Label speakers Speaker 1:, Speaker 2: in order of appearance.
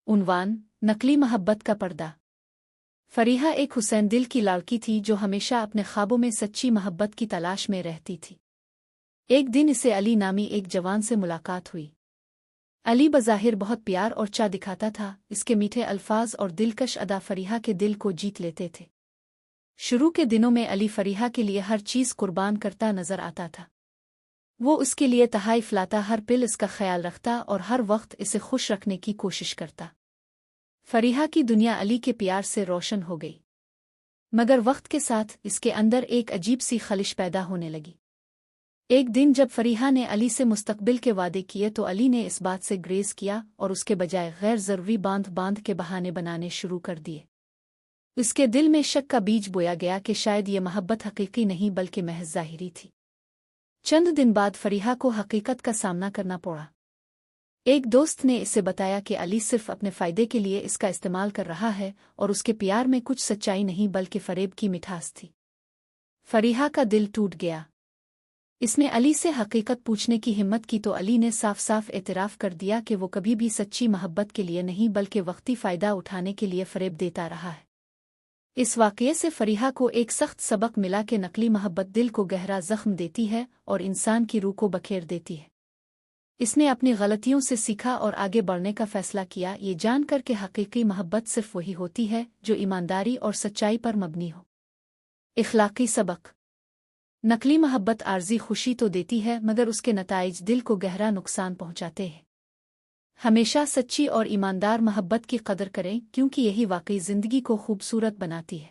Speaker 1: उन्वान नकली मोहब्बत का पर्दा। फरीहा एक हुसैन दिल की लड़की थी जो हमेशा अपने ख्वाबों में सच्ची मोहब्बत की तलाश में रहती थी। एक दिन इसे अली नामी एक जवान से मुलाकात हुई। अली बज़ाहिर बहुत प्यार और चा दिखाता था। इसके मीठे अल्फाज और दिलकश अदा फरीहा के दिल को जीत लेते थे। शुरू के दिनों में अली फरीहा के लिए हर चीज़ कुर्बान करता नजर आता था। वो उसके लिए तहाइफ लाता, हर पिल इसका ख्याल रखता और हर वक्त इसे खुश रखने की कोशिश करता। फरीहा की दुनिया अली के प्यार से रोशन हो गई, मगर वक्त के साथ इसके अंदर एक अजीब सी खलिश पैदा होने लगी। एक दिन जब फरीहा ने अली से मुस्तकबिल के वादे किए तो अली ने इस बात से ग्रेज किया और उसके बजाय गैर ज़रूरी बांध के बहाने बनाने शुरू कर दिए। उसके दिल में शक का बीज बोया गया कि शायद ये मोहब्बत हकीकी नहीं बल्कि महज ज़ाहिरी थी। चंद दिन बाद फरीहा को हकीकत का सामना करना पड़ा। एक दोस्त ने इसे बताया कि अली सिर्फ अपने फ़ायदे के लिए इसका इस्तेमाल कर रहा है और उसके प्यार में कुछ सच्चाई नहीं बल्कि फ़रेब की मिठास थी। फरीहा का दिल टूट गया। इसने अली से हकीकत पूछने की हिम्मत की तो अली ने साफ साफ एतराफ़ कर दिया कि वो कभी भी सच्ची मोहब्बत के लिए नहीं बल्कि वक्ती फ़ायदा उठाने के लिए फ़रेब देता रहा है। इस वाक़ये से फरीहा को एक सख्त सबक मिला कि नकली मोहब्बत दिल को गहरा ज़ख्म देती है और इंसान की रूह को बखेर देती है। इसने अपनी गलतियों से सीखा और आगे बढ़ने का फ़ैसला किया, ये जानकर कि हकीकी मोहब्बत सिर्फ वही होती है जो ईमानदारी और सच्चाई पर मबनी हो। इख़लाक़ी सबक। नकली मोहब्बत आर्ज़ी खुशी तो देती है मगर उसके नताइज दिल को गहरा नुकसान पहुँचाते हैं। हमेशा सच्ची और ईमानदार मोहब्बत की कदर करें क्योंकि यही वाकई ज़िंदगी को खूबसूरत बनाती है।